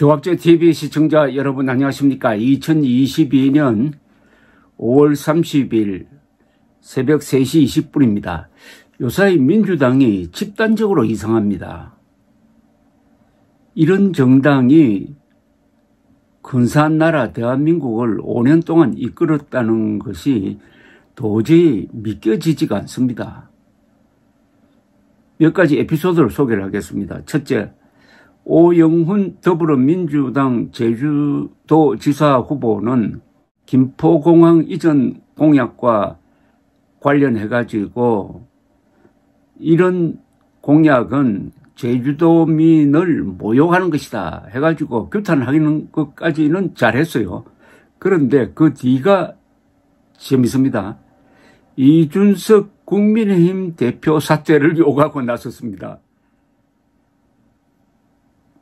조합제TV 시청자 여러분 안녕하십니까. 2022년 5월 30일 새벽 3시 20분입니다. 요사이 민주당이 집단적으로 이상합니다. 이런 정당이 근사한 나라 대한민국을 5년 동안 이끌었다는 것이 도저히 믿겨지지가 않습니다. 몇 가지 에피소드를 소개를 하겠습니다. 첫째, 오영훈 더불어민주당 제주도지사 후보는 김포공항 이전 공약과 관련해가지고 이런 공약은 제주도민을 모욕하는 것이다 해가지고 규탄하는 것까지는 잘했어요. 그런데 그 뒤가 재밌습니다. 이준석 국민의힘 대표 사퇴를 요구하고 나섰습니다.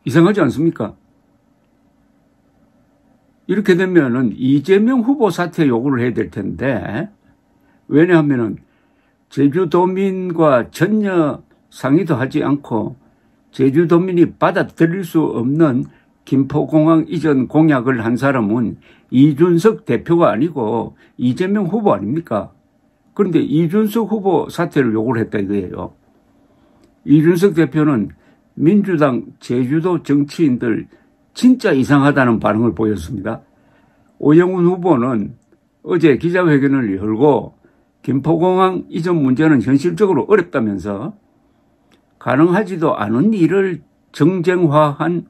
이상하지 않습니까? 이렇게 되면은 이재명 후보 사퇴 요구를 해야 될 텐데, 왜냐하면은 제주도민과 전혀 상의도 하지 않고 제주도민이 받아들일 수 없는 김포공항 이전 공약을 한 사람은 이준석 대표가 아니고 이재명 후보 아닙니까? 그런데 이준석 후보 사퇴를 요구를 했다 이거예요. 이준석 대표는 민주당 제주도 정치인들 진짜 이상하다는 반응을 보였습니다. 오영훈 후보는 어제 기자회견을 열고 김포공항 이전 문제는 현실적으로 어렵다면서 가능하지도 않은 일을 정쟁화한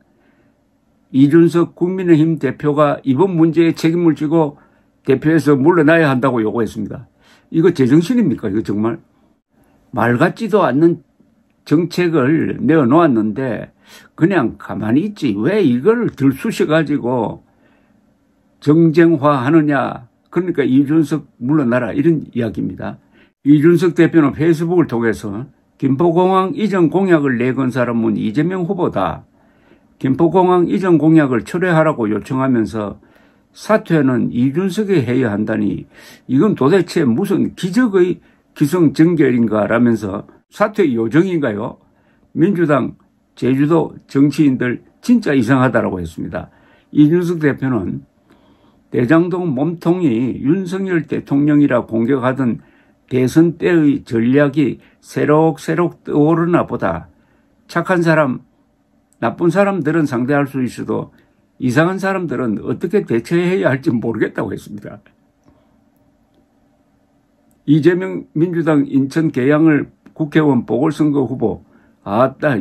이준석 국민의힘 대표가 이번 문제에 책임을 지고 대표에서 물러나야 한다고 요구했습니다. 이거 제정신입니까? 이거 정말 말 같지도 않는 정책을 내어놓았는데 그냥 가만히 있지 왜 이걸 들쑤셔가지고 정쟁화하느냐. 그러니까 이준석 물러나라 이런 이야기입니다. 이준석 대표는 페이스북을 통해서 김포공항 이전 공약을 내건 사람은 이재명 후보다. 김포공항 이전 공약을 철회하라고 요청하면서 사퇴는 이준석이 해야 한다니 이건 도대체 무슨 기적의 기승전결인가 라면서 사퇴 요정인가요? 민주당 제주도 정치인들 진짜 이상하다라고 했습니다. 이준석 대표는 대장동 몸통이 윤석열 대통령이라 공격하던 대선 때의 전략이 새록새록 떠오르나 보다. 착한 사람, 나쁜 사람들은 상대할 수 있어도 이상한 사람들은 어떻게 대처해야 할지 모르겠다고 했습니다. 이재명 민주당 인천 계양을 국회의원 보궐선거 후보, 아따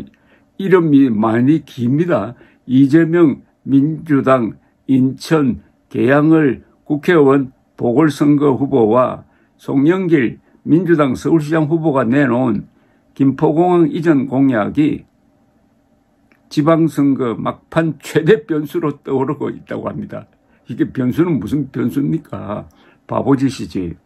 이름이 많이 깁니다. 이재명 민주당 인천 계양을 국회의원 보궐선거 후보와 송영길 민주당 서울시장 후보가 내놓은 김포공항 이전 공약이 지방선거 막판 최대 변수로 떠오르고 있다고 합니다. 이게 변수는 무슨 변수입니까? 바보짓이지.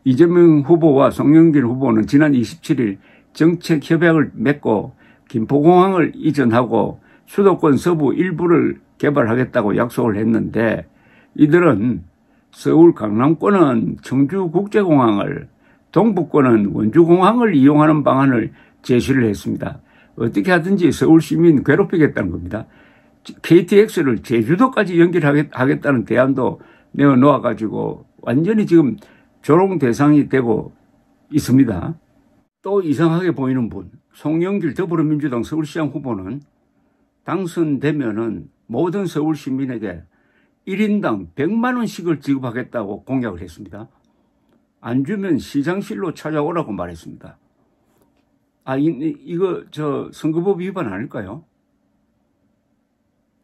이재명 후보와 송영길 후보는 지난 27일 정책 협약을 맺고 김포공항을 이전하고 수도권 서부 일부를 개발하겠다고 약속을 했는데 이들은 서울 강남권은 청주국제공항을 동북권은 원주공항을 이용하는 방안을 제시를 했습니다. 어떻게 하든지 서울 시민 괴롭히겠다는 겁니다. KTX를 제주도까지 연결하겠다는 대안도 내어놓아가지고 완전히 지금 조롱 대상이 되고 있습니다. 또 이상하게 보이는 분, 송영길 더불어민주당 서울시장 후보는 당선되면은 모든 서울 시민에게 1인당 100만 원씩을 지급하겠다고 공약을 했습니다. 안 주면 시장실로 찾아오라고 말했습니다. 이거 선거법 위반 아닐까요?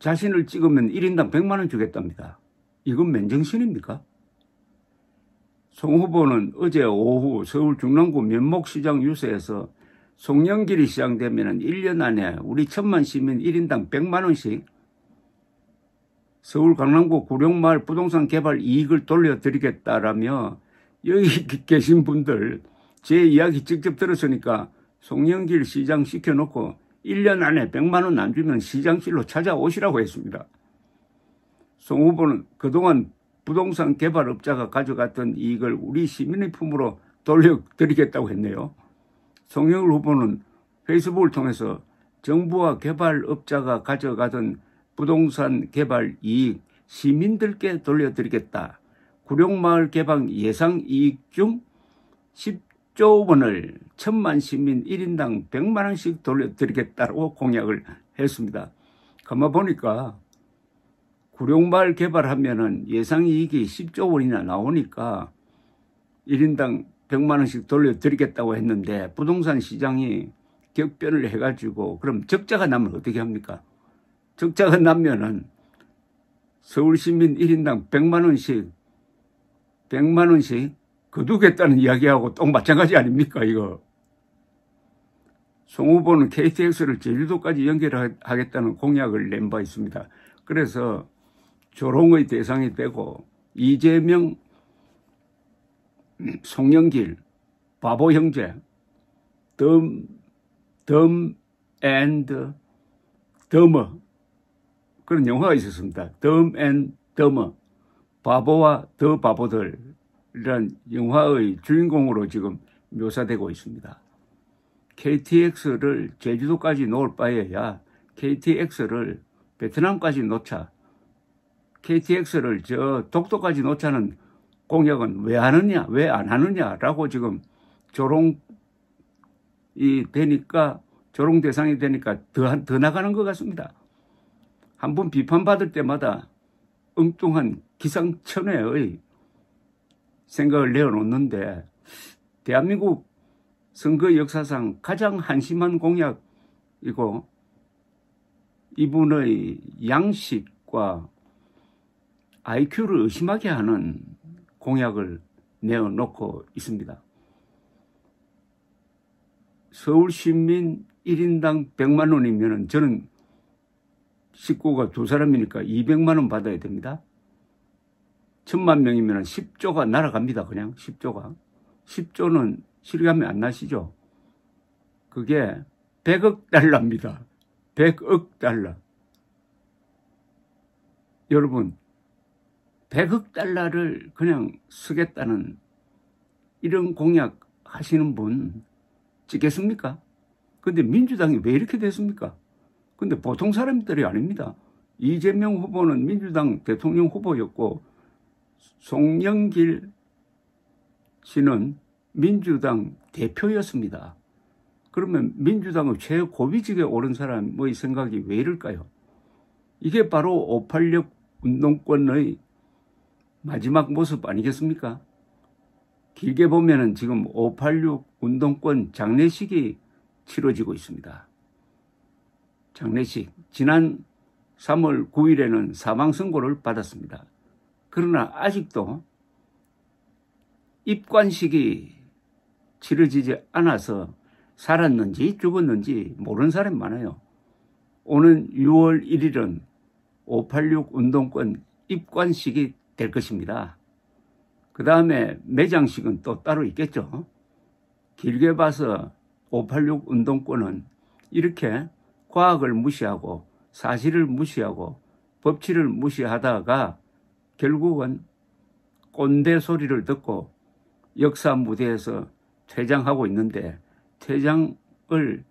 자신을 찍으면 1인당 100만 원 주겠답니다. 이건 맨정신입니까? 송 후보는 어제 오후 서울 중랑구 면목시장 유세에서 송영길이 시장되면 1년 안에 우리 1000만 시민 1인당 100만 원씩 서울 강남구 구룡마을 부동산 개발 이익을 돌려드리겠다라며 여기 계신 분들 제 이야기 직접 들었으니까 송영길 시장 시켜놓고 1년 안에 100만 원 안 주면 시장실로 찾아오시라고 했습니다. 송 후보는 그동안 부동산 개발업자가 가져갔던 이익을 우리 시민의 품으로 돌려드리겠다고 했네요. 송영길 후보는 페이스북을 통해서 정부와 개발업자가 가져가던 부동산 개발 이익 시민들께 돌려드리겠다. 구룡마을 개방 예상 이익 중 10조 원을 1000만 시민 1인당 100만 원씩 돌려드리겠다고 공약을 했습니다. 가만 보니까 구룡마을 개발하면은 예상 이익이 10조 원이나 나오니까 1인당 100만 원씩 돌려드리겠다고 했는데 부동산 시장이 격변을 해가지고 그럼 적자가 나면 어떻게 합니까? 적자가 나면은 서울시민 1인당 100만 원씩 거두겠다는 이야기하고 또 마찬가지 아닙니까 이거? 송 후보는 KTX를 제주도까지 연결하겠다는 공약을 낸 바 있습니다. 그래서 조롱의 대상이 되고 이재명, 송영길, 바보 형제, 덤 앤드 더머 그런 영화가 있었습니다. 덤 앤 더머 바보와 더 바보들이란 영화의 주인공으로 지금 묘사되고 있습니다. KTX를 제주도까지 놓을 바에야 KTX를 베트남까지 놓자. KTX를 저 독도까지 놓자는 공약은 왜 하느냐, 왜 안 하느냐라고 지금 조롱이 되니까, 조롱 대상이 되니까 더 나가는 것 같습니다. 한번 비판받을 때마다 엉뚱한 기상천외의 생각을 내어놓는데, 대한민국 선거 역사상 가장 한심한 공약이고, 이분의 양식과 IQ를 의심하게 하는 공약을 내어놓고 있습니다. 서울 시민 1인당 100만 원이면 저는 식구가 2사람이니까 200만 원 받아야 됩니다. 1000만 명이면 10조가 날아갑니다. 그냥 10조가. 10조는 실감이 안 나시죠? 그게 100억 달러입니다. 100억 달러. 여러분 100억 달러를 그냥 쓰겠다는 이런 공약 하시는 분 찍겠습니까? 근데 민주당이 왜 이렇게 됐습니까? 근데 보통 사람들이 아닙니다. 이재명 후보는 민주당 대통령 후보였고 송영길 씨는 민주당 대표였습니다. 그러면 민주당의 최고위직에 오른 사람의 생각이 왜 이럴까요? 이게 바로 586 운동권의 마지막 모습 아니겠습니까? 길게 보면은 지금 586 운동권 장례식이 치러지고 있습니다. 장례식. 지난 3월 9일에는 사망선고를 받았습니다. 그러나 아직도 입관식이 치러지지 않아서 살았는지 죽었는지 모르는 사람이 많아요. 오는 6월 1일은 586 운동권 입관식이 될 것입니다. 그 다음에 매장식은 또 따로 있겠죠. 길게 봐서 586 운동권은 이렇게 과학을 무시하고 사실을 무시하고 법치를 무시하다가 결국은 꼰대 소리를 듣고 역사 무대에서 퇴장하고 있는데 퇴장을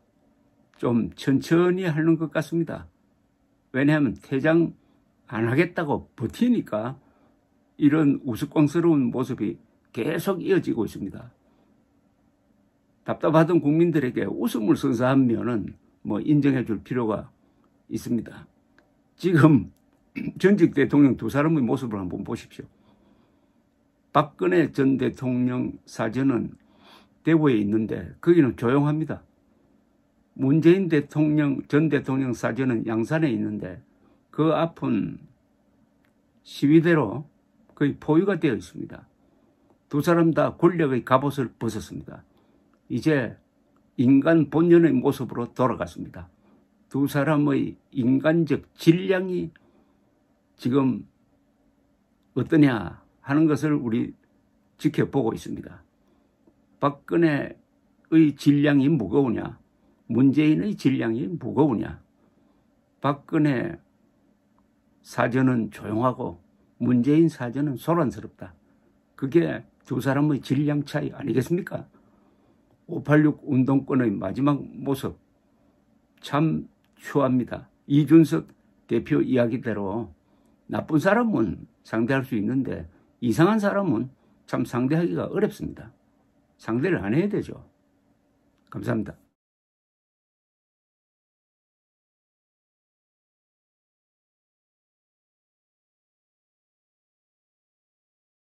좀 천천히 하는 것 같습니다. 왜냐하면 퇴장 안 하겠다고 버티니까 이런 우스꽝스러운 모습이 계속 이어지고 있습니다. 답답하던 국민들에게 웃음을 선사하면은 뭐 인정해 줄 필요가 있습니다. 지금 전직 대통령 2사람의 모습을 한번 보십시오. 박근혜 전 대통령 사저는 대구에 있는데 거기는 조용합니다. 문재인 전 대통령 사저는 양산에 있는데 그 앞은 시위대로 거의 포위가 되어 있습니다. 2사람 다 권력의 갑옷을 벗었습니다. 이제 인간 본연의 모습으로 돌아갔습니다. 2사람의 인간적 질량이 지금 어떠냐 하는 것을 우리 지켜보고 있습니다. 박근혜의 질량이 무거우냐, 문재인의 질량이 무거우냐. 박근혜 사저는 조용하고 문재인 사저는 소란스럽다. 그게 2사람의 질량 차이 아니겠습니까? 586 운동권의 마지막 모습 참 추합니다. 이준석 대표 이야기대로 나쁜 사람은 상대할 수 있는데 이상한 사람은 참 상대하기가 어렵습니다. 상대를 안 해야 되죠. 감사합니다.